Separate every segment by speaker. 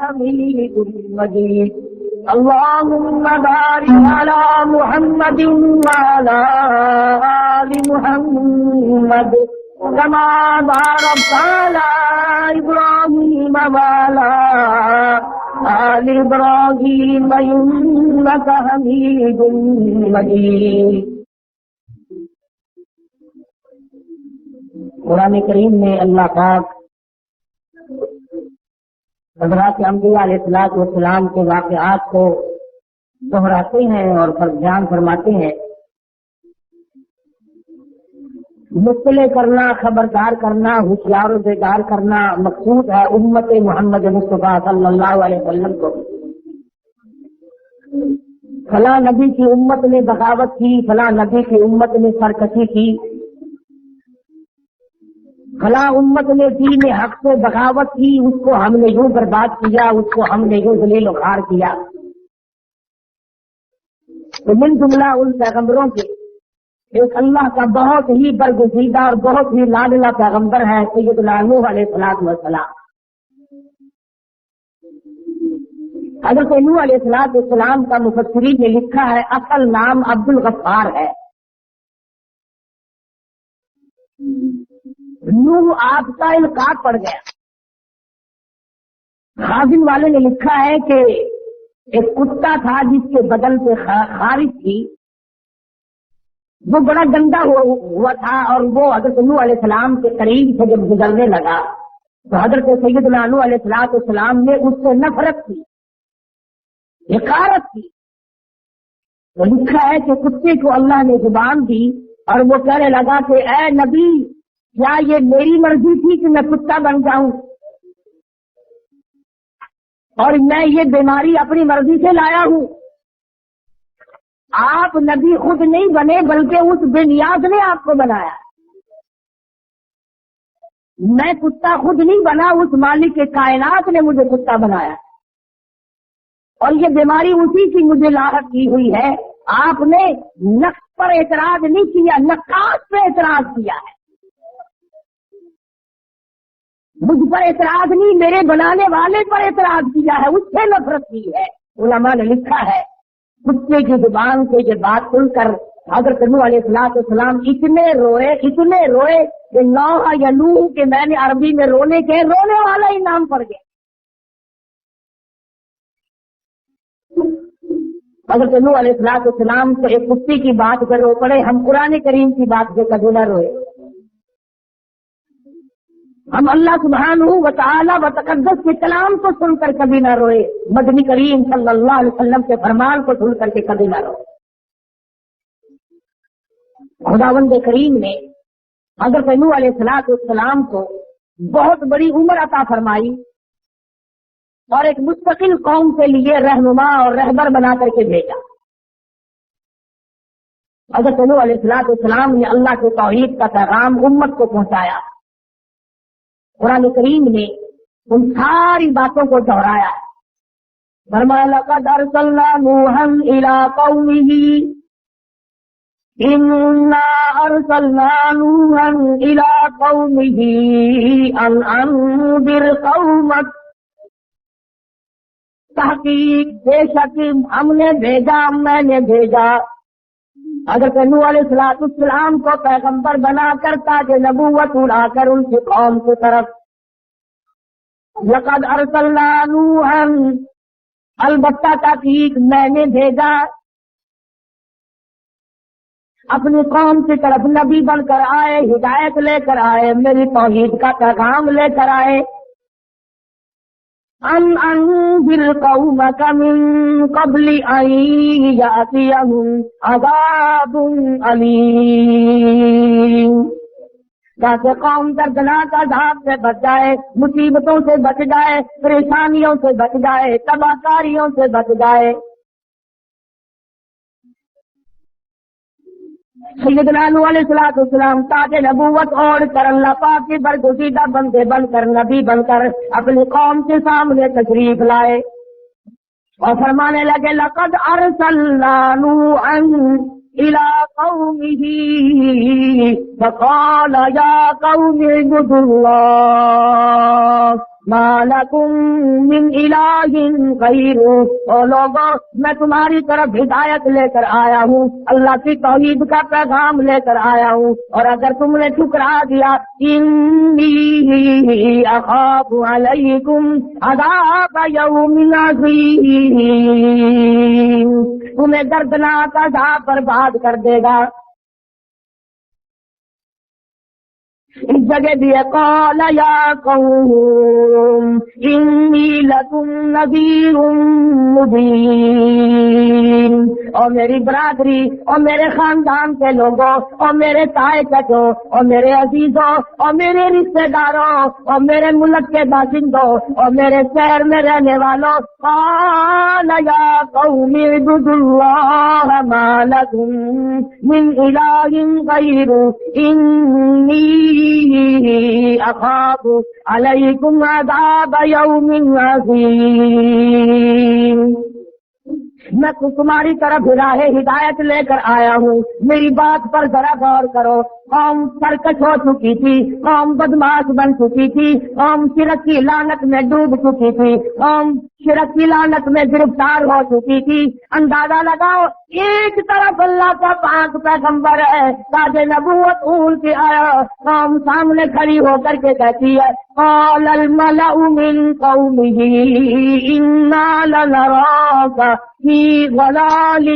Speaker 1: حميد مجيد اللهم بارك على محمد وعلى آل محمد كما باركت على إبراهيم وعلى آل إبراهيم إنك حميد مجيد۔ قرآن کریم میں اللہ پاک حضرات انبیاء علیہ السلام کے واقعات کو دہراتے ہیں اور بیان فرماتے ہیں۔ مطلع کرنا، خبردار کرنا، ہوشیار و بیدار کرنا مقصود ہے امت محمد مصطفیٰ صلی اللہ علیہ وسلم کو۔ فلاں نبی کی امت نے بغاوت کی، فلاں نبی کی امت نے سرکشی کی، فلاں امت نے دین حق سے بغاوت کی، اس کو ہم نے یوں برباد کیا، اس کو ہم نے یوں ذلیل و خوار کیا۔ تو من جملہ ان پیغمبروں کے ایک اللہ کا بہت ہی برگزیدہ اور بہت ہی لاڈلا پیغمبر ہے سیدنا نوح علیہ السلام۔ حضرت نوح علیہ السلام کا مفسرین نے لکھا ہے اصل نام عبد الغفار ہے۔ نوح آپ کا القاب پڑ گیا۔ خازن والے نے لکھا ہے کہ ایک کتا تھا جس کے بدن سے خارج تھی، وہ بڑا گندا ہوا تھا، اور وہ حضرت نوح علیہ السلام کے قریب سے جب گزرنے لگا تو حضرت سیدنا نوح علیہ السلام نے اس سے نفرت کی، حقارت کی۔ وہ لکھا ہے کہ کتے کو اللہ نے زبان دی اور وہ کہنے لگا کہ اے نبی، کیا یہ میری مرضی تھی کہ میں کتا بن جاؤں، اور میں یہ بیماری اپنی مرضی سے لایا ہوں؟ آپ نبی خود نہیں بنے بلکہ اس بے نیاز نے آپ کو بنایا۔ میں کتا خود نہیں بنا، اس مالک کے کائنات نے مجھے کتا بنایا، اور یہ بیماری اسی کی مجھے لاحق کی ہوئی ہے۔ آپ نے نقص پر اعتراض نہیں کیا، نقاص پہ اعتراض کیا ہے۔ مجھ پر اعتراض نہیں، میرے بنانے والے پر اعتراض کیا ہے، اس سے نفرت کی ہے۔ علماء نے لکھا ہے کتے کی زبان سے یہ بات سن کر حضرت نوح علیہ السلام اتنے روئے کہ نوح یا نوح کہ میں نے عربی میں رونے والا ہی نام پڑ گیا۔ حضرت نوح علیہ السلام سے ایک کتے کی بات پہ رو پڑے، ہم قرآن کریم کی بات سے کبھی نہ روئے، ہم اللہ سبحانہ و تعالی و تقدس کے کلام کو سن کر کبھی نہ روئے، مدنی کریم صلی اللہ علیہ وسلم کے فرمان کو سن کر کے کبھی نہ روئے۔ خداوند کریم نے حضرت نوح علیہ السلام کو بہت بڑی عمر عطا فرمائی اور ایک مستقل قوم کے لیے رہنما اور رہبر بنا کر کے بھیجا۔ حضرت نوح علیہ السلام نے اللہ کے توحید کا پیغام امت کو پہنچایا۔ قرآن کریم نے ان ساری باتوں کو دہرایا، فرمایا لقد ارسلنا نوحا الى قومه انا ارسلنا نوحا الى قومه ان انذر قومك، تحقیق بے شک ہم نے بھیجا، میں نے بھیجا حضرت نوح علیہ السلام کو پیغمبر بنا کر تاج نبوت اڑا کر ان کی قوم کی طرف۔ لقد ارسلنا نوحا، البتہ تحقیق میں نے بھیجا، اپنی قوم کی طرف نبی بن کر آئے، ہدایت لے کر آئے، میری توحید کا پیغام لے کر آئے۔ ان انذر قومك من قبل ان يأتيهم عذاب عليم، تاکہ قوم دردناک عذاب سے بچ جائے، مصیبتوں سے بچ جائے، پریشانیوں سے بچ جائے، تباہ کاریوں سے بچ جائے۔ سیدنا نوح علیہ السلام تاج نبوت اوڑھ کر اللہ پاک کے برگزیدہ بندے بن کر، نبی بن کر اپنی قوم کے سامنے تشریف لائے اور فرمانے لگے لقد ارسلنا نوحا الى قومه فقال يا قوم اعبدوا الله ما لکم من الہ غیر، او لوگوں میں تمہاری طرف ہدایت لے کر آیا ہوں، اللہ کی توحید کا پیغام لے کر آیا ہوں، اور اگر تم نے ٹھکرا دیا انی اخاف علیکم عذاب یوم عظیم، تمہیں دردناک عذاب برباد کر دے گا۔ اس جگہ بھی قال یا قوم انی لکم نذیر مبین، اور میری برادری اور میرے خاندان کے لوگوں اور میرے تائے چچوں اور میرے عزیزوں اور میرے رشتہ داروں اور میرے ملک کے باشندوں اور میرے شہر میں رہنے والوں، قال یا قوم اعبدوا اللہ ما لکم من الہ غیر انی اخاف علیکم عذاب یوم عظیم۔ میں تمہاری طرف راہ ہدایت لے کر آیا ہوں، میری بات پر ذرا غور کرو۔ قوم سرکش ہو چکی تھی، قوم بدماش بن چکی تھی، قوم شرک کی لعنت میں ڈوب چکی تھی، قوم شرک کی لعنت میں گرفتار ہو چکی تھی۔ اندازہ لگاؤ، ایک طرف اللہ کا پاک پیغمبر ہے، تاج نبوت اون کے آیا، قوم سامنے کھڑی ہو کر کے کہتی ہے قال الملأ من قومه انا لنراک فی ضلال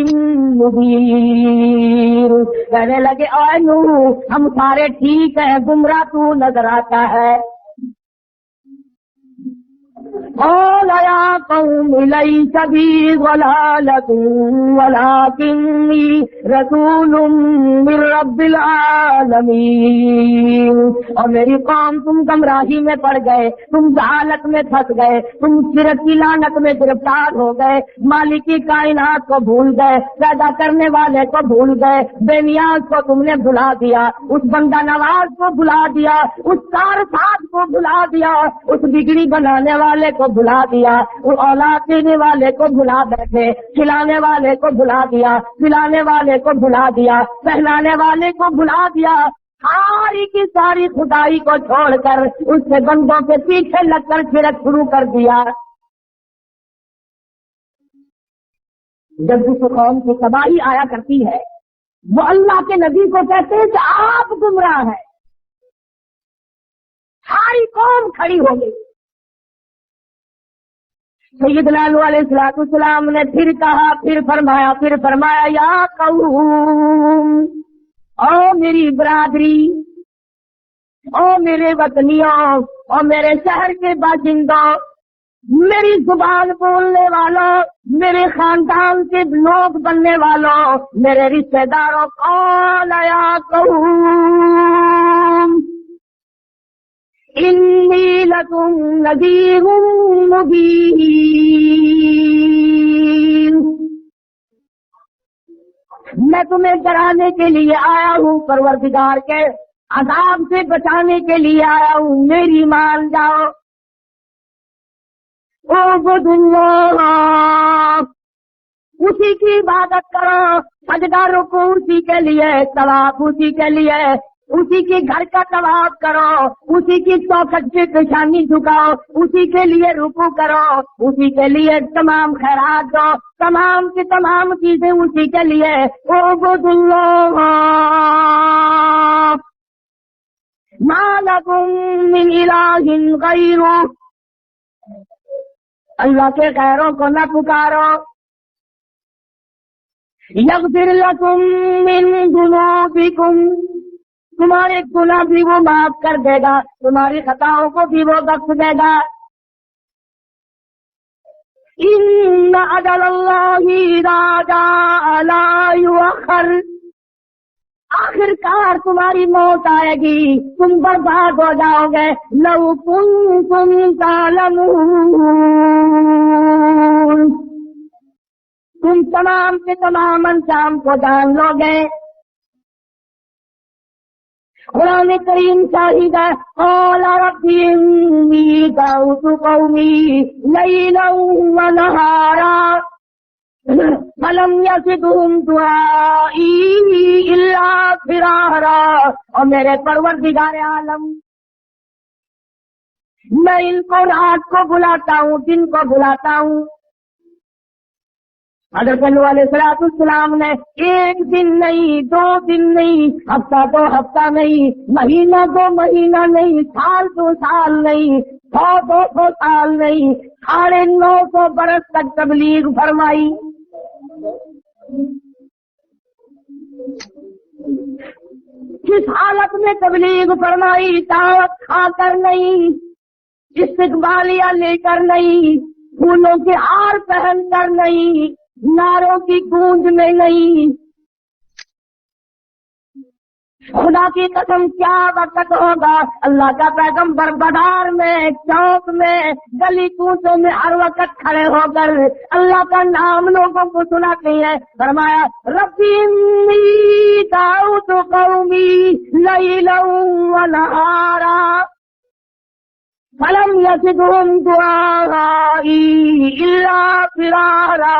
Speaker 1: مبین، کہنے لگے اے نوح ہم سارے ٹھیک ہیں، گمراہ تو نظر آتا ہے۔ قال یا قوم لیس بی ضلالۃ ولکنی رسول من رب العالمین، اور میری قوم تم گمراہی میں پڑ گئے، تم جہالت میں پھنس گئے، تم شرک کی لعنت میں گرفتار ہو گئے، مالک کی کائنات کو بھول گئے، پیدا کرنے والے کو بھول گئے، بے نیاز کو تم نے بھلا دیا، اس بندہ نواز کو بھلا دیا، اس کارساز کو بھلا دیا، اس بگڑی بنانے والے کو بھلا دیا، وہ اولاد دینے والے کو بھلا بیٹھے، کھلانے والے کو بھلا دیا، پلانے والے کو بھلا دیا، پہنانے والے کو بھلا دیا، ساری کی ساری خدائی کو چھوڑ کر اس سے بندوں کے پیچھے لگ کر شرک شروع کر دیا۔ جب جس قوم کی تباہی آیا کرتی ہے وہ اللہ کے نبی کو کہتے ہیں کہ آپ گمراہ ہیں، ساری قوم کھڑی ہو گئی۔ سیدنا نوح علیہ السلام نے پھر کہا، پھر فرمایا یا قوم، او میری برادری، او میرے وطنیوں اور میرے شہر کے باشندوں، میری زبان بولنے والوں، میرے خاندان کے لوگ بننے والوں، میرے رشتہ داروں، قال یا قوم انی لکم نذیر مبین، میں تمہیں ڈرانے کے لیے آیا ہوں، پروردگار کے عذاب سے بچانے کے لیے آیا ہوں، میری مان جاؤ۔ اعبدوا اللہ، اسی کی عبادت کرو، سجدہ رکوع اسی کے لیے، طواف اسی کے لیے، اسی کے گھر کا طواف کرو، اسی کی چوکھٹ پہ پیشانی جھکاؤ، اسی کے لیے رکوع کرو، اسی کے لیے تمام خیرات دو، تمام کی تمام چیزیں اسی کے لیے۔ اعبدوا اللہ ما لکم من الہ غیرہ، اللہ کے غیروں کو نہ پکارو۔ یغفر لکم من ذنوبکم، تمہارے گناہ بھی وہ معاف کر دے گا، تمہاری خطاؤں کو بھی وہ بخش دے گا۔ ان اجل اللہ اذا جاء لا یؤخر، آخر کار تمہاری موت آئے گی، تم برباد ہو جاؤ گے۔ لو کنتم تعلمون، تم تمام کے تمام انجام کو جان لو گے۔ قرآن کریم شاہد ہے، قال رب انی دعوت قومی لیلا ونہارا فلم یزدہم دعائی الا فرارا، اور میرے پروردگار عالم میں ان کو رات کو بلاتا ہوں، دن کو بلاتا ہوں۔ حضرت نوح علیہ السلام نے ایک دن نہیں، 2 دن نہیں، ہفتہ 2 ہفتہ نہیں، مہینہ 2 مہینہ نہیں، سال 2 سال نہیں، 100 200 سال نہیں، 950 برس تک تبلیغ فرمائی۔ کس حالت میں تبلیغ فرمائی؟ دعوت کھا کر نہیں، استقبالیہ لے کر نہیں، پھولوں کے ہار پہن کر نہیں، نعروں کی گونج میں نہیں۔ خدا کی قسم کیا وقت ہوگا، اللہ کا پیغمبر بازار میں، چوک میں، گلی کوچوں میں ہر وقت کھڑے ہو کر اللہ کا نام لوگوں کو سناتے ہیں۔ فرمایا ربی انی دعوت قومی لیلا ونہارا فلم یزدہم دعائی الا فرارا۔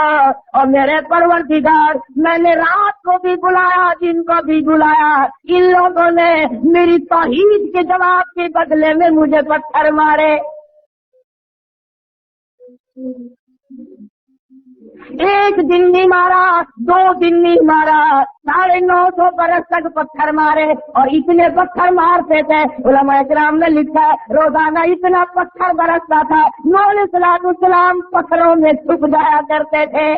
Speaker 1: اور میرے پروردگار، میں نے رات کو بھی بلایا، دن کو بھی بلایا، ان لوگوں نے میری توحید کے جواب کے بدلے میں مجھے پتھر مارے۔ ایک دن نہیں مارا، 2 دن نہیں مارا، 950 برس تک پتھر مارے، اور اتنے پتھر مارتے تھے، علماء کرام نے لکھا روزانہ اتنا پتھر برستا تھا، نوح علیہ السلام پتھروں میں چھپ جایا کرتے تھے۔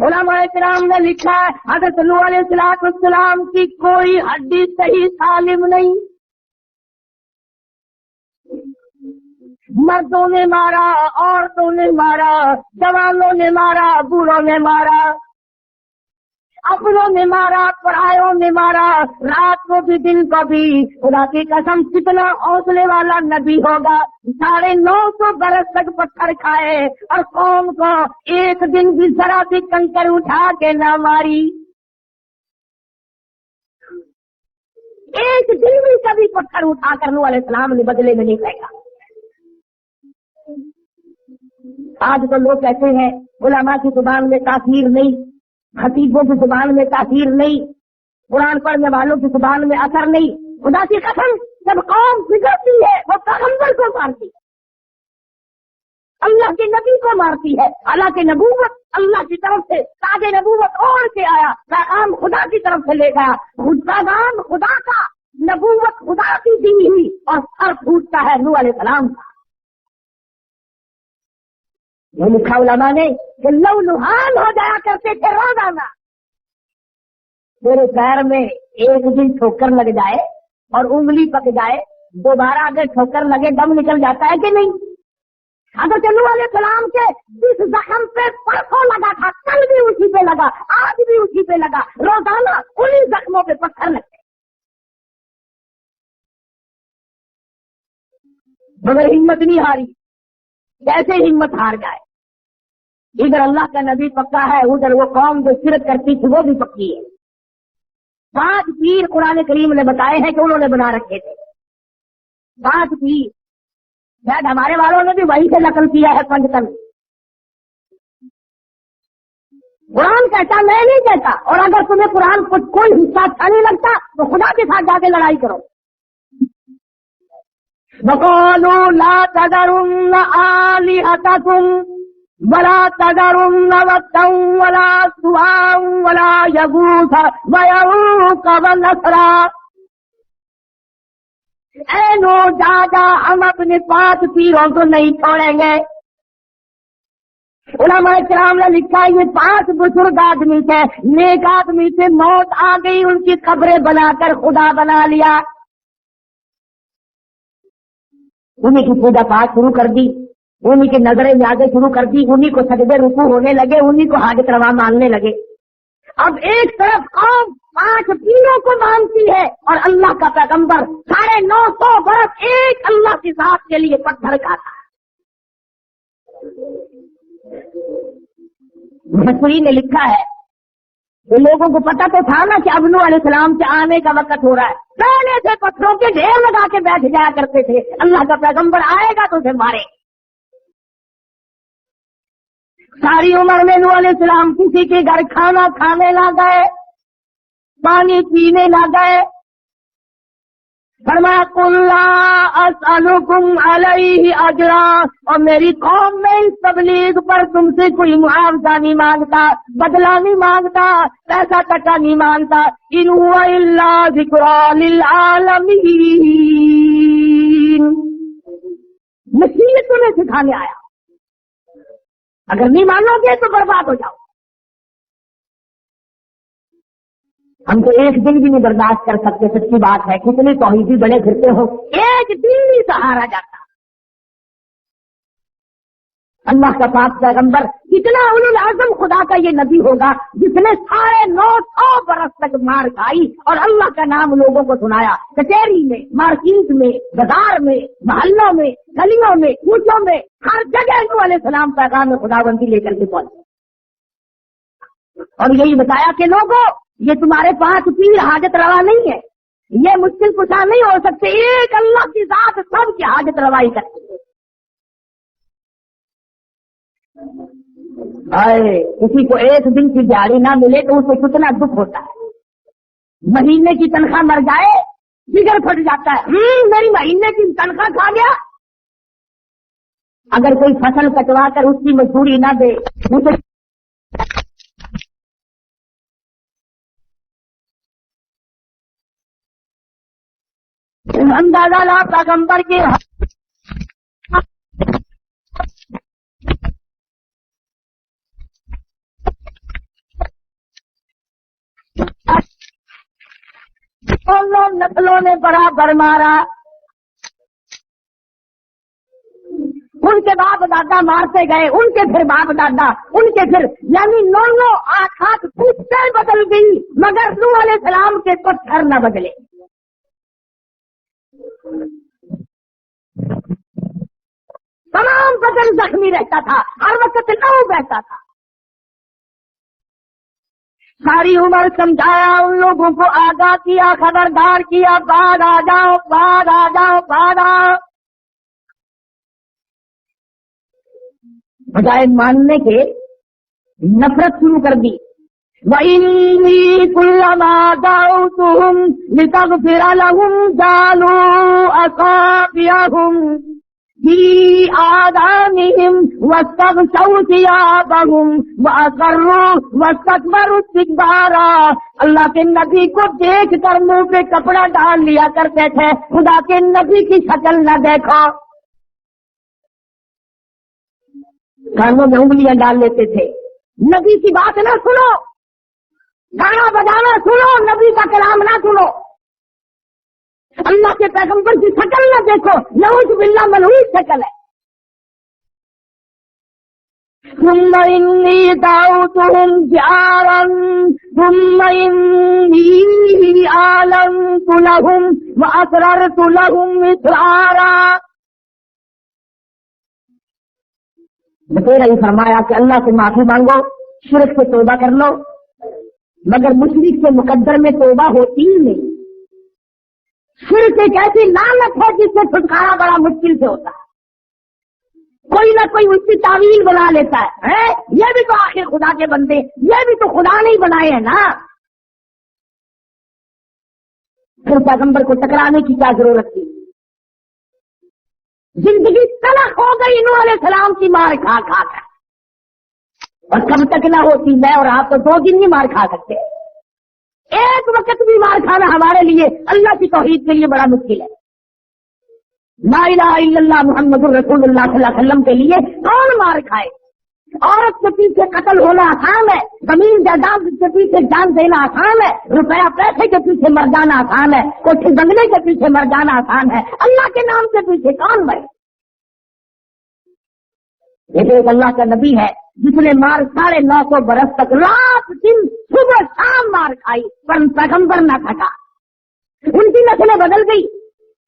Speaker 1: علماء کرام نے لکھا حضرت نوح علیہ السلام کی کوئی ہڈی صحیح سالم نہیں، مردوں نے مارا، عورتوں نے مارا، جوانوں نے مارا، بوڑھوں نے مارا، اپنوں نے مارا، پرایوں نے مارا، رات کو بھی دن کو بھی۔ خدا کی قسم کتنا حوصلے والا نبی ہوگا، 950 برس تک پتھر کھائے اور قوم کو ایک دن بھی ذرا بھی کنکر اٹھا کے نہ ماری، ایک دن بھی کبھی پتھر اٹھا کر نوح علیہ السلام نے بدلے میں نہیں پھینکا۔ آج تو لوگ کہتے ہیں علماء کی زبان میں تاثیر نہیں، خطیبوں کی زبان میں تاثیر نہیں، قرآن پڑھنے والوں کی زبان میں اثر نہیں۔ خدا کی قسم جب قوم بگڑتی ہے وہ پیغمبر کو مارتی ہے، اللہ کے نبی کو مارتی ہے۔ حالانکہ نبوت اللہ کی طرف سے تاج نبوت اوڑھ کے آیا، پیغام خدا کی طرف سے لے گیا، پیغام خدا کا، نبوت خدا کی دی ہوئی، اور سر پھوٹتا ہے نوح علیہ السلام کا۔ یہ لکھا علماء نے کہ لو لوہان ہو جایا کرتے تھے روزانہ، میرے پیر میں ایک دن ٹھوکر لگ جائے اور انگلی پک جائے، دوبارہ اگر ٹھوکر لگے دم نکل جاتا ہے کہ نہیں؟ حضرت نوح علیہ السلام کے جس زخم پہ پرسوں لگا تھا، کل بھی اسی پہ لگا، آج بھی اسی پہ لگا، روزانہ انہی زخموں پہ پتھر لگتے، مگر ہمت نہیں ہاری۔ کیسے ہمت ہار جائے؟ ادھر اللہ کا نبی پکا ہے، ادھر وہ قوم جو شرک کرتی تھی وہ بھی پکی ہے۔ 5 پیر قرآن کریم نے بتائے ہیں کہ انہوں نے بنا رکھے تھے، 5 پیر، شاید ہمارے والوں نے بھی وہی سے نقل کیا ہے پنجتن۔ قرآن کہتا، میں نہیں کہتا، اور اگر تمہیں قرآن کو کوئی حصہ اچھا نہیں لگتا تو خدا کے ساتھ جا کے لڑائی کرو۔ وَقَالُوا لَا تَذَرُنَّ آلِهَتَكُمْ وَلَا تَذَرُنَّ وَدًّا وَلَا سُوَاعًا وَلَا يَغُوثَ وَيَعُوقَ وَنَسْرًا۔ اے نو جا ہم اپنے 5 پیروں کو نہیں چھوڑیں گے۔ علماء کرام نے لکھا یہ 5 بزرگ آدمی تھے، نیک آدمی سے موت آ گئی، ان کی قبریں بنا کر خدا بنا لیا، انہیں کی پوجا پاٹ شروع کر دی، انہیں کی نظریں نیازیں شروع کر دی، انہیں کو سجدے رکوع ہونے لگے، انہیں کو حاجت روا ماننے لگے۔ اب ایک طرف قوم 5 پیروں کو مانتی ہے اور اللہ کا پیغمبر 950 برس ایک اللہ کی ذات کے لیے پتھر کھاتا ہے۔ مفسرین نے لکھا ہے کہ لوگوں کو پتا تو تھا نا کہ اب نوح علیہ السلام کے آنے کا وقت ہو رہا ہے، پہلے سے پتھروں کے ڈھیر لگا کے بیٹھ جایا کرتے تھے، اللہ کا پیغمبر آئے گا تو اسے مارے۔ ساری عمر میں نوح علیہ السلام کسی کے گھر کھانا کھانے نہ گئے، پانی پینے نہ گئے، فرمایا قل لا اسألکم علیہ اجرا، اور میری قوم میں اس تبلیغ پر تم سے کوئی معاوضہ نہیں مانگتا، بدلہ نہیں مانگتا، پیسہ ٹکا نہیں مانگتا، ان هو الا ذکری للعالمین، نصیحت تمہیں سکھانے آیا، اگر نہیں مانو گے تو برباد ہو جاؤ۔ ہم تو ایک دن بھی نہیں برداشت کر سکتے، سچی بات ہے، کتنے توحیدی بڑے پھرتے ہو، ایک دن نہیں سہارا جاتا۔ اللہ کا پاک پیغمبر کتنا اولو العزم خدا کا یہ نبی ہوگا جس نے 950 برس تک مار کھائی اور اللہ کا نام لوگوں کو سنایا، کچہری میں، مارکیٹ میں، بازار میں، محلوں میں، گلیوں میں، کوچوں میں، ہر جگہ نوح علیہ السلام پیغام خدا بندی لے کر کے پہنچے، اور یہی بتایا کہ لوگوں یہ تمہارے پاس پیر حاجت روا نہیں ہے، یہ مشکل کشا نہیں ہو سکتے، ایک اللہ کی ذات سب کی حاجت روائی کرتی ہے۔ کسی کو ایک دن کی دیہڑی نہ ملے تو اسے کتنا دکھ ہوتا ہے، مہینے کی تنخواہ مر جائے جگر پھٹ جاتا ہے، میری مہینے کی تنخواہ کھا گیا۔ اگر کوئی فصل کٹوا کر اس کی مزدوری نہ دے اسے اندازہ لا پیغمبر کے نسلوں نے برابر مارا، ان کے باپ دادا مارتے گئے، ان کے پھر باپ دادا، ان کے پھر، یعنی 9 8 پوچھتے بدل گئی مگر نوح علیہ السلام کے پتھر نہ بدلے۔ تمام بدن زخمی رہتا تھا، ہر وقت نو بہتا تھا۔ ساری عمر سمجھایا، ان لوگوں کو آگاہ کیا، خبردار کیا، بعد آ جاؤ، بعد آ جاؤ، بعد آؤ، بجائے ماننے کے نفرت شروع کر دی۔ وَإِنِّي كُلَّمَا دَعَوْتُهُمْ لِتَغْفِرَ لَهُمْ جَعَلُوا أَصَابِعَهُمْ فِي آذَانِهِمْ وَاسْتَغْشَوْا ثِيَابَهُمْ وَأَصَرُّوا وَاسْتَكْبَرُوا اسْتِكْبَارًا۔ اللہ کے نبی کو دیکھ کر منہ پہ کپڑا ڈال لیا کرتے تھے، خدا کے نبی کی شکل نہ دیکھو، کانوں میں انگلیاں ڈال لیتے تھے، نبی کی بات نہ سنو، گانا بجانا سنو، نبی کا کلام نہ سنو، اللہ کے پیغمبر کی شکل نہ دیکھو، نعوذ باللہ ملعون شکل ہے۔ ثم إني دعوتهم جهارا ثم إني أعلنت لهم وأسررت لهم إسرارا۔ بطور یہ فرمایا کہ اللہ سے معافی مانگو، شرک سے توبہ کر لو، مگر مشرک سے مقدر میں توبہ ہوتی ہی نہیں۔ شرک ایک ایسی لعنت ہے جس سے چھٹکارا بڑا مشکل سے ہوتا ہے، کوئی نہ کوئی اس کی تعویل بنا لیتا ہے، یہ بھی تو آخر خدا کے بندے، یہ بھی تو خدا نہیں بنائے ہیں نا، پھر پیغمبر کو ٹکرانے کی کیا ضرورت تھی؟ زندگی تلخ ہو گئی نوح علیہ السلام کی مار کھا کھا کر، اور کب تک نہ ہوتی، میں اور آپ تو 2 دن نہیں مار کھا سکتے، ایک وقت بھی مار کھانا ہمارے لیے اللہ کی توحید کے لیے بڑا مشکل ہے۔ لا الہ الا اللہ محمد الرسول اللہ صلی اللہ علیہ وسلم کے لیے کون مار کھائے؟ عورت کے پیچھے قتل ہونا آسان ہے، زمین جائیداد کے پیچھے جان دینا آسان ہے، روپیہ پیسے کے پیچھے مر جانا آسان ہے، کوٹھی بنگلے کے پیچھے مر جانا آسان ہے، اللہ کے نام کے پیچھے کون مرے؟ یہ ایک اللہ کا نبی ہے جس نے مار 950 برس تک رات دن صبح شام مار کھائی، پر پیغمبر نہ تھکا، ان کی نسلیں بدل گئی،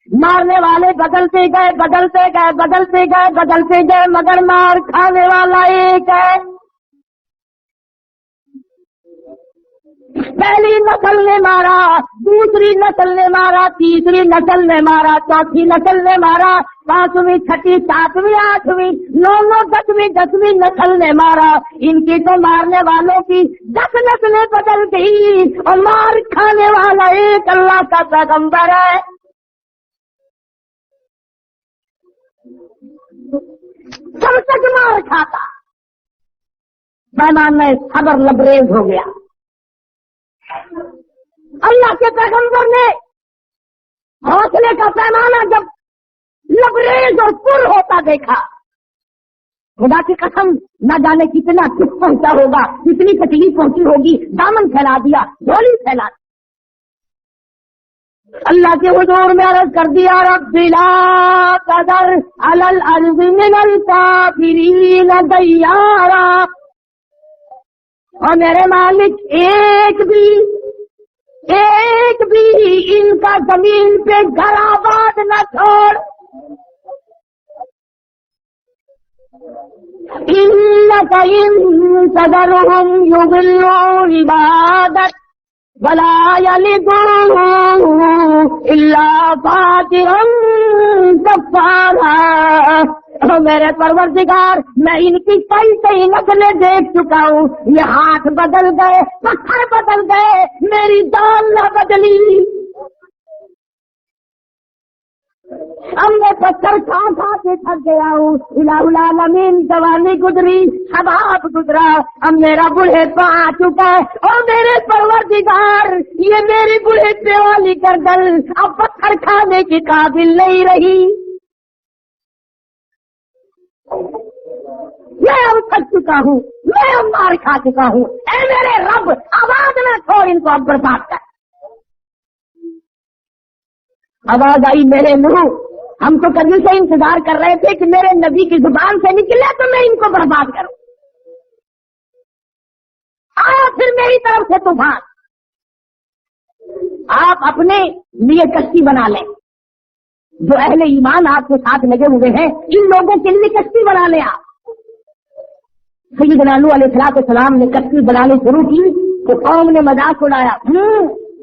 Speaker 1: مارنے والے بدلتے گئے بدلتے گئے بدلتے گئے بدلتے گئے، مگر مار کھانے والا ایک ہے۔ پہلی نسل نے مارا، دوسری نسل نے مارا، تیسری نسل نے مارا، چوتھی نسل نے مارا، 5ویں 6ٹھی 7ویں 8ویں 9ویں 10ویں 10ویں نسل نے مارا، ان کی تو مارنے والوں کی 10 نسلیں بدل گئی، اور مار کھانے والا ایک اللہ کا پیغمبر ہے۔ سب تک مار کھاتا، پیمانہ صبر لبریز ہو گیا۔ اللہ کے پیغمبر نے حوصلے کا پیمانہ جب لبریز اور پر ہوتا دیکھا، خدا کی قسم نہ جانے کتنا دکھ پہنچا ہوگا، کتنی تکلیف پہنچی ہوگی، دامن پھیلا دیا، جھولی پھیلا دیا۔ اللہ کے حضور میں عرض کر دیا، رب لا تذر علی الارض من الکافرین دیارا، اور میرے مالک ایک بھی ان کا زمین پہ گھر آباد نہ چھوڑ، انک ان تذرہم یضلوا عبادک ولا یلدوا الا فاجرا کفارا۔ میرے پروردگار، میں ان کی کئی نسلیں دیکھ چکا ہوں، یہ ہاتھ بدل گئے، پتھر بدل گئے، میری دال نہ بدلی۔ اب میں پتھر کھا کے تھک گیا ہوں، الہ العالمین جوانی گزری، شباب گزرا، اب میرا بڑھیپا آ چکا ہے، اور میرے پروردگار یہ میری بڑھیپے والی گردن اب پتھر کھانے کی قابل نہیں رہی، میں اب تھک چکا ہوں، میں اب مار کھا چکا ہوں، اے میرے رب آواز نہ چھوڑ، ان کو اب برباد کر۔ آواز آئی میرے منہ، ہم تو کبھی سے انتظار کر رہے تھے کہ میرے نبی کی زبان سے نکلے تو میں ان کو برباد کروں۔ آیا پھر میری طرف سے طوفان، آپ اپنے لیے کشتی بنا لیں، جو اہل ایمان آپ کے ساتھ لگے ہوئے ہیں ان لوگوں کے لیے کشتی بنا لیں۔ آپ سیدنا نوح علیہ السلام نے کشتی بنانی شروع کی تو قوم نے مذاق اڑایا،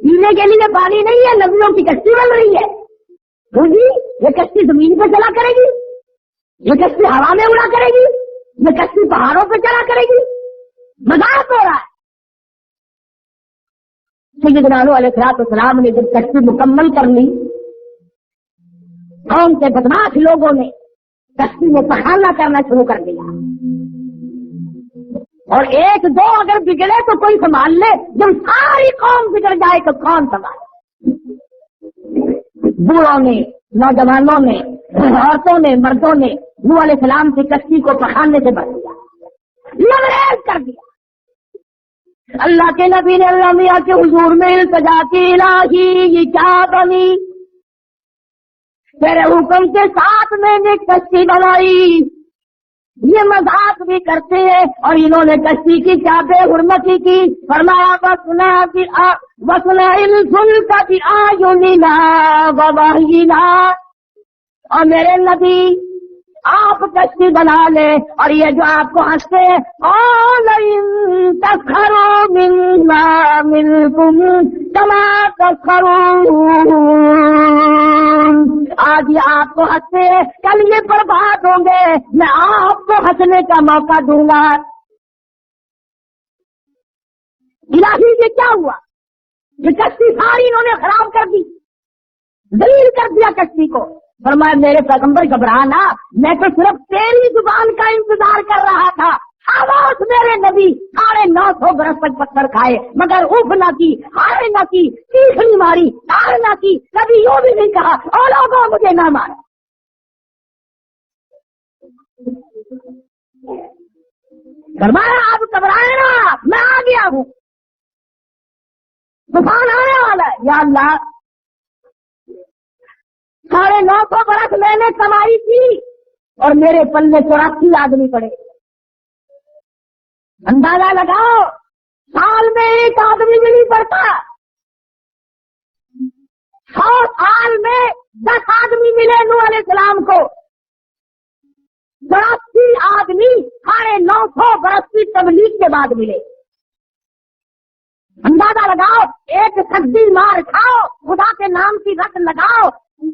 Speaker 1: پینے کے لیے پانی نہیں ہے، نبیوں کی کشتی بن رہی ہے، جی یہ کشتی زمین پہ چلا کرے گی، یہ کشتی ہوا میں اڑا کرے گی، یہ کشتی پہاڑوں پہ چلا کرے گی، مذاق ہو رہا ہے۔ سیدنا نوح علیہ السلام نے جب کشتی مکمل کر لی، قوم کے بدماش لوگوں نے کشتی میں پخانا کرنا شروع کر دیا، اور ایک دو اگر بگڑے تو کوئی سنبھال لے، جب ساری قوم بگڑ جائے تو کون سنبھالے؟ بوڑھوں نے، نوجوانوں نے، عورتوں نے، مردوں نے نوح علیہ السلام کی کشتی کو پخانے سے بچ دیا، لبریز کر دیا۔ اللہ کے نبی نے اللہ میاں کے حضور میں التجا کی، الہی یہ کیا بنی، تیرے حکم کے ساتھ میں نے کشتی بنائی، یہ مذاق بھی کرتے ہیں، اور انہوں نے کشتی کی کیا بے حرمتی کی۔ فرمایا وَصْنَعِ الْفُلْكَ بِأَعْيُنِنَا وَوَحْيِنَا، اور میرے نبی آپ کشتی بنا لیں، اور یہ جو آپ کو ہنستے ہیں قَالَ إِن تَسْخَرُوا مِنَّا مِنْكُمْ كَمَا تَسْخَرُونَ، آج یہ آپ کو ہنستے ہیں، کل یہ برباد ہوں گے، میں آپ کو ہنسنے کا موقع دوں گا۔ الہی یہ کیا ہوا؟ یہ کشتی ساری انہوں نے خراب کر دی، ذلیل کر دیا کشتی کو۔ فرمایا میرے پیغمبر گھبرانا، میں تو صرف تیری زبان کا انتظار کر رہا تھا۔ خاموش میرے نبی 950 برس تک پتھر کھائے مگر اف نہ کی، ہائے نہ کی، چیخ نہیں ماری، تار نہ کی، کبھی یوں بھی نہیں کہا او لوگوں مجھے نہ مارا۔ فرمایا آپ گھبرائے نا، میں آ گیا ہوں، طوفان آنے والا ہے۔ یا اللہ 950 برس میں نے کمائی کی اور میرے پلے 84 آدمی پڑے، اندازہ لگاؤ سال میں ایک آدمی بھی نہیں پڑتا، 100 سال میں 10 آدمی ملے نوح علیہ السلام کو، 84 آدمی 950 برس کی تبلیغ کے بعد ملے۔ اندازہ لگاؤ، ایک سجدی مار کھاؤ، خدا کے نام کی رت لگاؤ،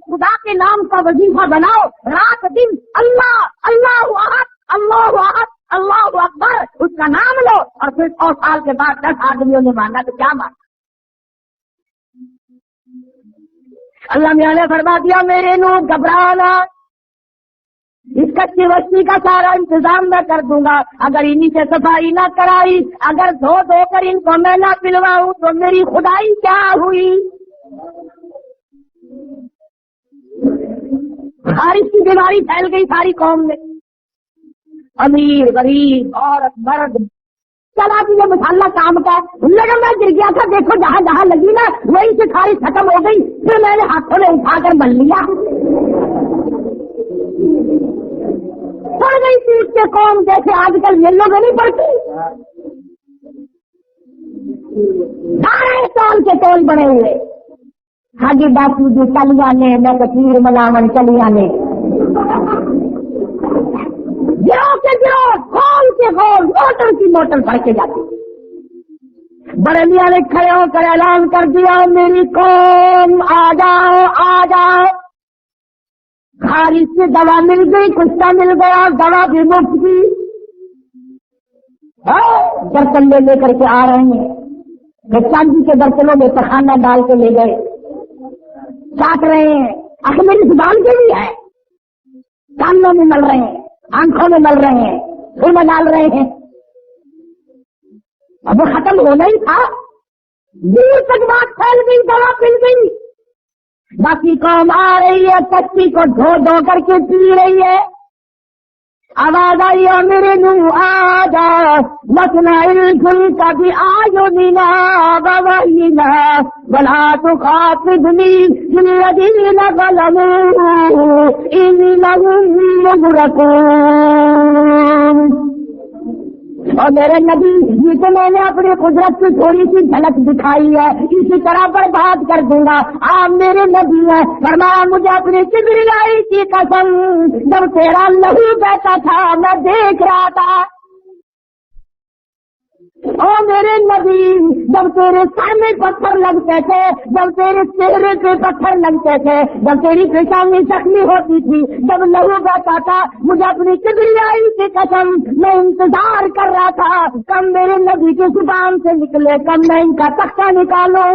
Speaker 1: خدا کے نام کا وظیفہ بناؤ، رات دن اللہ اللہ احد اللہ احد اللہ اکبر اس کا نام لو، اور پھر 100 سال کے بعد 10 آدمیوں نے مانا تو کیا مانا؟ اللہ میاں نے فرما دیا میرے نو گھبرانا، اس کچی وسطی کا سارا انتظام میں کر دوں گا. اگر انہی سے صفائی نہ کرائی, اگر دھو کر ان کو میں نہ پلواؤں تو میری خدائی کیا ہوئی؟ خارش کی بیماری پھیل گئی ساری قوم میں. امیر غریب عورت مرد چلا کہ یہ مسالہ کام کا لگا. میں گر گیا تھا, دیکھو جہاں جہاں لگی نا وہیں سے خارش ختم ہو گئی. پھر میں نے ہاتھوں میں اٹھا کر مل لیا. پڑ گئی پیٹ کے قوم جیسے آج کل میلوں میں نہیں پڑتی. سارے تول کے تول بڑے ہوئے. حاجی ڈاکو جی چل جانے, میں کثیر ملاون چلی آنے. گرو کے گرو, کھول کے کھول, موٹر کی موٹر بڑھ کے جاتی. بڑے میاں نے کھڑے ہو کر اعلان کر دیا, میری قوم آ جاؤ آ جاؤ. خارش سے دوا مل گئی, کشتہ مل گیا, دوا بھی مفت کی. برتن لے کر کے آ رہے ہیں. چاندی کے برتنوں میں پخانا ڈال کے لے گئے, چاٹ رہے ہیں. آخر میری زبان کے بھی ہے, کانوں میں مل رہے ہیں, آنکھوں میں مل رہے ہیں, پھر میں ڈال رہے ہیں. اب وہ ختم ہونا ہی تھا. دور تک بات پھیل گئی, دوا پل گئی. باقی قوم آ رہی ہے, کچی کو دھو کر کے پی رہی ہے. آواز آئی ہے میرے نو آ جا, مسنا الفل کا بھی آجو دینا بوائینا بلا تو خاطبنی الذین ظلموا انہم مغرقون. اور میرے نبی جی کو میں نے اپنی قدرت کی تھوڑی سی جھلک دکھائی ہے, اسی طرح برباد کر دوں گا. آپ میرے نبی ہیں, فرمایا مجھے اپنی کبریائی کی قسم, جب تیرا لہو بہتا تھا میں دیکھ رہا تھا. او میرے نبی, جب تیرے سامنے پتھر لگتے تھے, جب تیرے چہرے پہ پتھر لگتے تھے, جب تیری پیشانی زخمی ہوتی تھی, جب لہو بہتا تھا, مجھے اپنی کبریائی کی قسم میں انتظار کر رہا تھا کب میرے نبی کی زبان سے نکلے, کب میں ان کا تختہ نکالوں.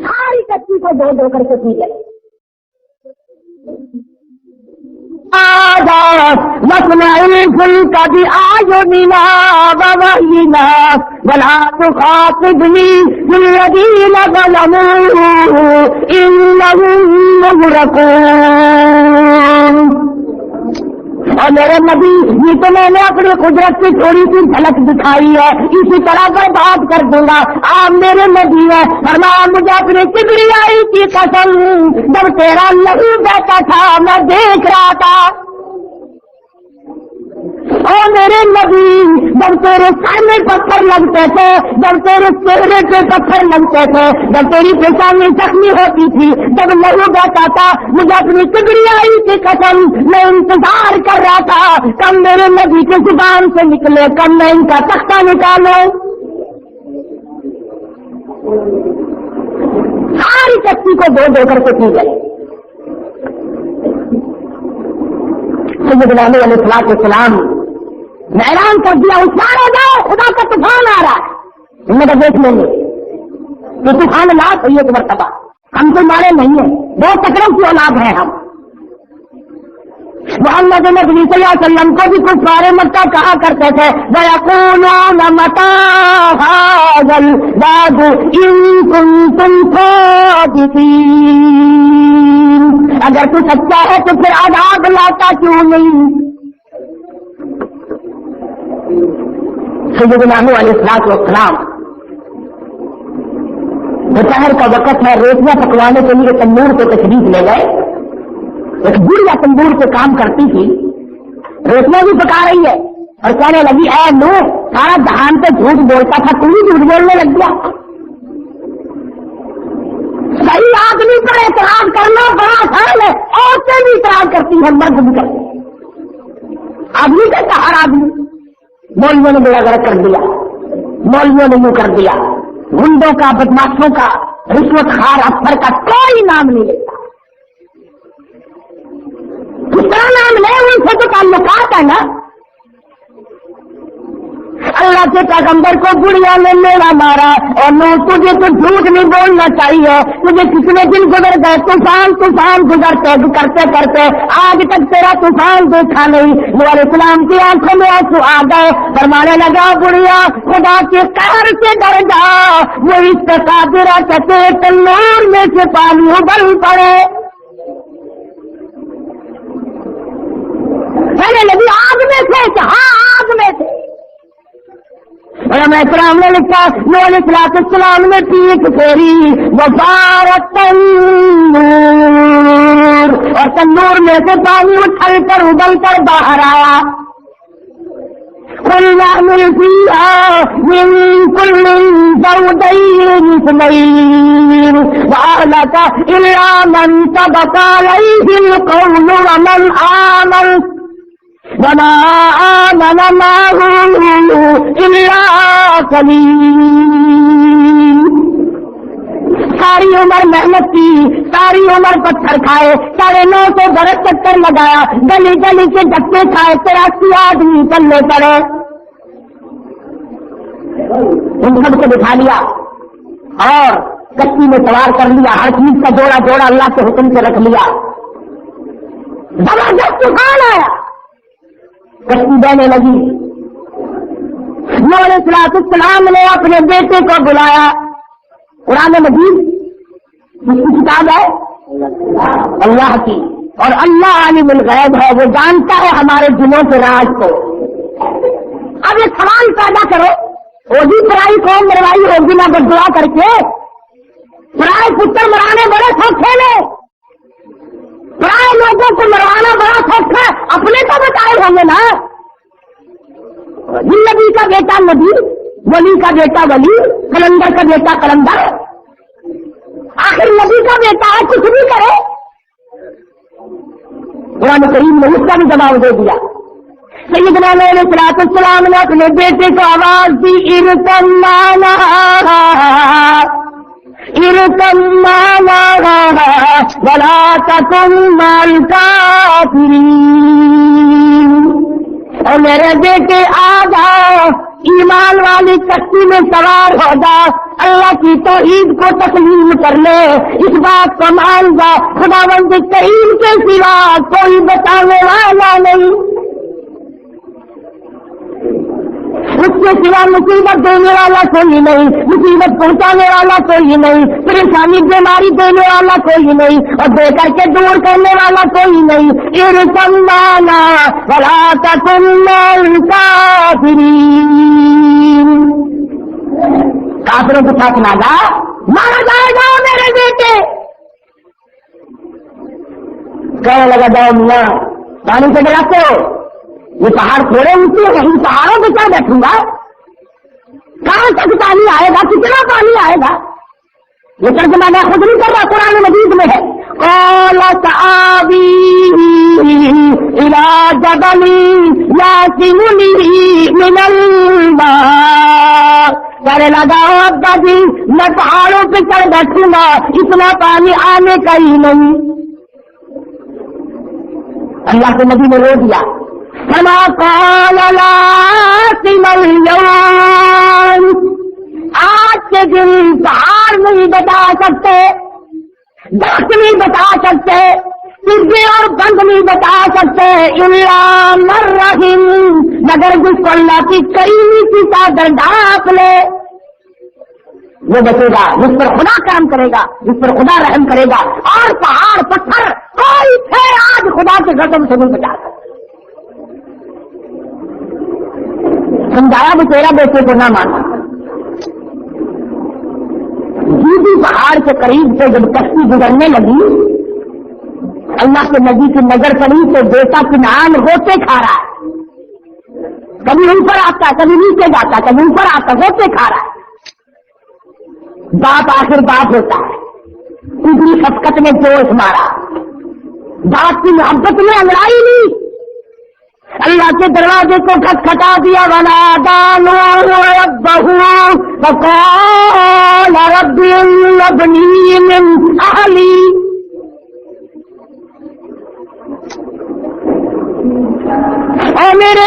Speaker 1: ساری کچی کو دو کر کے پی گئے. مسنا الفل کا بھی آجو نینا بوائینا بلا تو خاطبنی الذین ظلموا انہم مغرقون. اور میرے نبی یہ تو میں نے اپنی قدرت کی تھوڑی سی جھلک دکھائی ہے, اسی طرح برباد کر دوں گا. آپ میرے نبی ہیں, فرمایا مجھے اپنی کبریائی کی قسم, جب تیرا لہو بہتا تھا میں دیکھ رہا تھا. او میرے نبی, جب تیرے سامنے پتھر لگتے تھے, جب تیرے چہرے پہ پتھر لگتے تھے, جب تیری پیشانی زخمی ہوتی تھی, جب لہو بہتا تھا, مجھے اپنی کبریائی کی قسم میں انتظار کر رہا تھا کب میرے نبی کی زبان سے نکلے, کب میں ان کا تختہ نکالوں. ساری کچی کو دو کر کے پی گئے. سیدنا نبی علیہ السلام نے اعلان کر دیا, ہوشیار ہو جاؤ, خدا کا طوفان آ رہا ہے. ان میں تو دیکھ لیں گے تو طوفان لا تو یہ مرتبہ ہم تو مارے نہیں ہیں, بہت تکڑوں کی اولاد ہیں ہم. محمد نبی صلی اللہ علیہ وسلم کو بھی کچھ بارے مکہ کہا کرتے تھے, وَيَقُولُونَ مَتَىٰ هَٰذَا الْوَعْدُ إِن كُنتُمْ صَادِقِينَ. اگر تو سچا ہے تو پھر عذاب لاتا کیوں نہیں. سیدنا نوح علیہ السلام دوپہر کا وقت ہے, روٹیاں پکوانے کے لیے تندور کو تشریف لے گئے. ایک بڑھیا تندور سے کام کرتی تھی, روٹیاں بھی پکا رہی ہے اور کہنے لگی, اے نوح, سارا جہان تو جھوٹ بولتا تھا, تم بھی جھوٹ بولنے لگ گیا. صحیح آدمی پر اعتراض کرنا بڑا آسان ہے, عورتیں بھی اعتراض کرتی ہیں, مرد بھی کرتے ہیں. آدمی کہتا ہر آدمی, مولویوں نے بڑا غلط کر دیا, مولویوں نے یوں کر دیا, گنڈوں کا, بدماشوں کا, رشوت خوار افسر کا کوئی نام نہیں لیتا. کس طرح نام لے, ان سے تو تعلقات ہے نا. اللہ کے پیغمبر کو بڑھیا نے میرا مارا، اور نو تجھے تو جھوٹ نہیں بولنا چاہیے، تجھے کتنے دن گزر گئے، طوفان گزرتے کرتے کرتے آج تک تیرا طوفان دیکھا نہیں۔ نوح علیہ السلام کی آنکھوں میں آنسو آ گئے، فرمانے لگا بڑھیا خدا کے قہر سے ڈر جا، وہ اس کا قادر کہتے تنور میں سے پانی ابل پڑے۔ پہلے نبی آگ میں تھے، ہاں آگ میں تھے۔ علماء کرام نے لکھا نوح علیہ السلام نے پیٹ پھیری وفارت تنور، اور تنور میں سے پانی اچھل کر ابل کر باہر آیا۔ قُلْنَا اعْمَلُوا فِيهَا مِن كُلٍّ زَوْجَيْنِ اثْنَيْنِ وَأَهْلَكَ إِلَّا مَن سَبَقَ عَلَيْهِ الْقَوْلُ وَمَنْ آمَنَ وَمَا آمَنَ مَعَهُ إِلَّا قَلِيلٌ۔ ساری عمر محنت کی، ساری عمر پتھر کھائے، 950 برس چکر لگایا، گلی گلی کے دھکے کھائے، 83 آدمی چلنے پڑے، ان سب کو بٹھا لیا اور کشتی میں سوار کر لیا، ہر چیز کا جوڑا جوڑا اللہ کے حکم سے رکھ لیا۔ زبردست طوفان آیا، کشتی بہنے لگی۔ نوح علیہ السلام نے اپنے بیٹے کو بلایا۔ قرآن مجید جس کی کتاب ہے اللہ کی، اور اللہ عالم الغیب ہے، وہ جانتا ہے ہمارے دلوں کے راز کو۔ اب یہ سوال پیدا کرو، ہوگی پرائی قوم مروائی ہوگی نہ بد دعا کر کے، پرائے پتر مرانے بڑے سوکھے نے، پرائے لوگوں کو مروانا بڑا سوکھا، اپنے تو بتائے ہوں گے نا۔ نبی کا بیٹا نبی، ولی کا بیٹا ولی، کلندر کا بیٹا کلندر، آخر نبی کا بیٹا ہے، کچھ بھی کرے۔ قرآن کریم نے اس کا بھی جواب دے دیا۔ سیدنا نوح علیہ السلام نے اپنے بیٹے کو آواز دی، ارکم معنا ولا تکن مع الکافرین، اور میرے بیٹے آ جاؤ، ایمان والی کشتی میں سوار ہو جا، اللہ کی توحید کو تسلیم کر لے، اس بات کو مان جا خداوند کریم کے سوا کوئی بتانے والا نہیں، اس کے سوا مصیبت دینے والا کوئی نہیں، مصیبت پہنچانے والا کوئی نہیں، پریشانی بیماری دینے والا کوئی نہیں، اور دے کر کے دور کرنے والا کوئی نہیں۔ ارکم معنا ولا تکن مع الکافرین، کافروں کے ساتھ نہ جا، مارا جائے گا میرے بیٹے۔ کہنے لگا جاؤ میاں پانی سے ڈراتے ہو، یہ پہاڑ تھوڑے اونچے ہیں، ان پہاڑوں پہ کیا بیٹھوں گا، کہاں تک پانی آئے گا، کتنا پانی آئے گا، یہ ترجمہ میں خود نہیں کر رہا، قرآن مجید میں ہے۔ قال سآوی الی جبل یعصمنی من الماء، کہنے لگا ابا جی میں پہاڑوں پہ چڑھ بیٹھوں گا، اتنا پانی آنے کا ہی نہیں۔ اللہ کے نبی نے رو دیا، فما قال لا عاصم اليوم، آج کے دن پہاڑ نہیں بتا سکتے، درخت نہیں بتا سکتے، سبزی اور بند نہیں بتا سکتے، الا من رحم، مگر جس کو اللہ کی کریمی کی چادر ڈھانپ لے وہ بچے گا، جس پر خدا کرم کرے گا، جس پر خدا رحم کرے گا، اور پہاڑ پتھر کوئی تھے آج خدا کے غضب سے نہیں بچا سکتے۔ سمجھایا بھی تیرا بیٹے کو نہ مانا۔ جیدی پہاڑ کے قریب سے جب کشتی گزرنے لگی، اللہ کے نبی کی نظر پڑی تو بیٹا کنعان ہوتے کھا رہا ہے، کبھی اوپر آتا کبھی نیچے جاتا، کبھی اوپر آتا، ہوتے کھا رہا ہے۔ باپ آخر باپ ہوتا ہے، پوری شفقت میں جوش مارا، باپ کی محبت میں انگڑائی لی، اللہ کے دروازے کو کھٹکھٹا دیا، ونادى نوح ربه فقال رب إن ابني من أهلي، اے میرے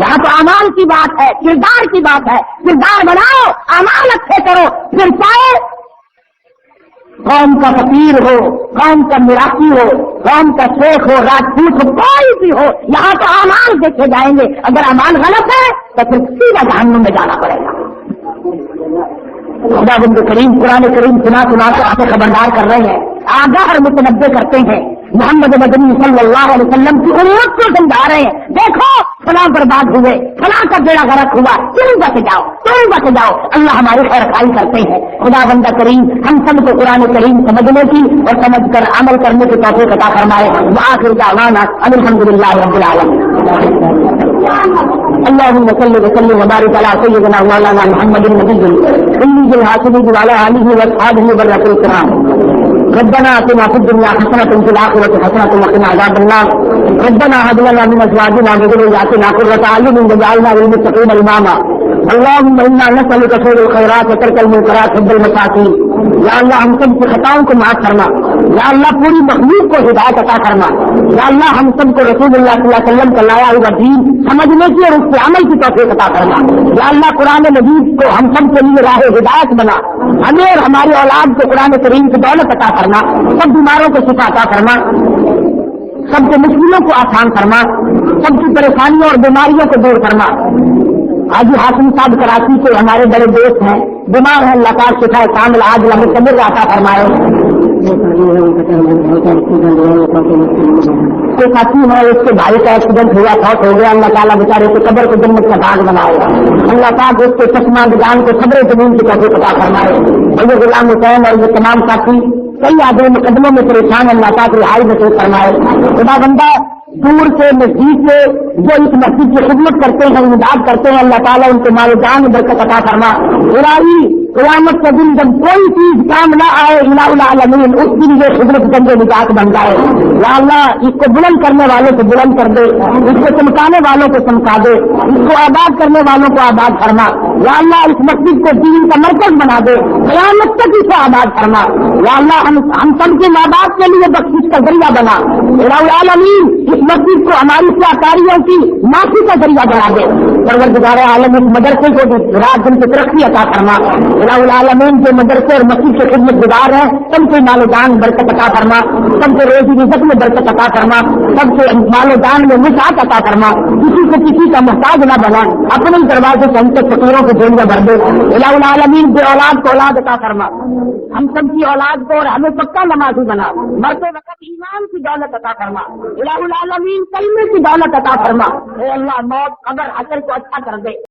Speaker 1: یہاں تو اعمال کی بات ہے، کردار کی بات ہے. کردار بناؤ، اعمال اچھے کرو، پھر چاہے قوم کا فقیر ہو، قوم کا مراقی ہو، قوم کا شیخ ہو، راجپوت ہو، کوئی بھی ہو، یہاں تو اعمال دیکھے جائیں گے. اگر اعمال غلط ہے تو پھر سیدھا جہنم میں جانا پڑے گا. خدا بند کریم قرآن کریم سنا کے آپ کو خبردار کر رہے ہیں، آگاہ اور متنبع کرتے ہیں. محمد مدنی صلی اللہ علیہ وسلم کی امت کو سمجھا رہے ہیں، دیکھو فلاں برباد ہوئے، فلاں کا بیڑا غرق ہوا، تم بچ جاؤ، تم بچ جاؤ. اللہ ہماری خیر خائی کرتے ہیں. خدا بندہ کریم ہم سب کو قرآن کریم سمجھنے کی اور سمجھ کر عمل کرنے کی توفیق عطا فرمائے. وآخر دعوانا ان الحمدللہ رب العالمین. اللهم صل وسلم وبارك على سيدنا مولانا محمد النبي الأمي الهاشمي وعلى آله وأصحابه والرسول الكرام. ربنا آتنا في الدنيا حسنة وفي الآخرة حسنة وقنا عذاب النار. ربنا هب لنا من أزواجنا وذرياتنا قرة أعين واجعلنا للمتقين إماما. اللهم إنا نسألك خير الخيرات وترك المنكرات حب المساكين. یا اللہ ہم سب کی خطاؤں کو معاف کرنا. یا اللہ پوری مخلوق کو ہدایت عطا کرنا. یا اللہ ہم سب کو رسول اللہ صلی اللہ علیہ وسلم کا لایا ہوا دین سمجھنے کی اور اس کے عمل کی توفیق عطا کرنا. یا اللہ قرآن مجید کو ہم سب کے لیے راہ ہدایت بنا. ہمیں اور ہماری اولاد کو قرآن کریم کی دولت عطا کرنا. سب بیماروں کو شفا عطا کرنا، سب کے مشکلوں کو آسان کرنا، سب کی پریشانیوں اور بیماریوں کو دور کرنا. حاجی حاشم صاحب کراچی کے ہمارے بڑے دوست ہیں، بیمار ہیں، اللہ تعالیٰ شفا کامل عاجل مستمر عطا فرمائے. کوئی ساتھی ہے اس کے بھائی کا ایکسیڈنٹ ہوا، فوت ہو گیا، اللہ تعالیٰ بیچارے کو قبر کو جنت کا باغ بنائے. اللہ تعالیٰ اس کے چشمہ جان کو صبر زمین کی توفیق عطا فرمائے. یہ غلام حسین اور یہ تمام ساتھی کئی آدمی مقدموں میں پریشان، اللہ تعالیٰ رہائی نصیب فرمائے. خدا بندہ دور سے نزدیک سے جو اس مسجد کی خدمت کرتے ہیں، امداد کرتے ہیں، اللہ تعالیٰ ان کے مال و جان میں برکت عطا فرما. الہی قیامت کے دن جب کوئی چیز کام نہ آئے الہ العالمین، اس دن یہ خدمت گنج نجات بن جائے. یا اللہ اس کو بلند کرنے والوں کو بلند کر دے، اس کو چمکانے والوں کو چمکا دے، اس کو آباد کرنے والوں کو آباد فرما. یا اللہ اس مسجد کو دین کا مرکز بنا دے، قیامت تک اسے آباد فرما. یا اللہ ہم سب کے ماں باپ کے لیے بخشش کا ذریعہ بنا. الہ العالمین اس مسجد کو ہماری سیاکاریوں کی معافی کا ذریعہ بنا دے. پروردگار عالم اس مدرسے کو رات دن کی ترقی عطا فرما. الہ العالمین جو مدرسے اور مسجد کے خدمت گزار ہیں سب کے مال و جان برکت عطا فرما، سب کے روزی رزق میں برکت عطا فرما، سب کے مال و جان میں وسعت عطا فرما. کسی کو کسی کا محتاج نہ بنا، اپنے دروازے سے ہم سے فقیروں کو جوڑیاں بھر دے. الہ العالمین کے اولاد کو اولاد عطا فرما. ہم سب کی اولاد کو اور ہمیں پکا نمازی بنا. مرتے وقت ایمان کی دولت عطا فرما. الہ العالمین کلمے کی دولت عطا فرما. اے اللہ موت قبر حشر کو اچھا کر دے.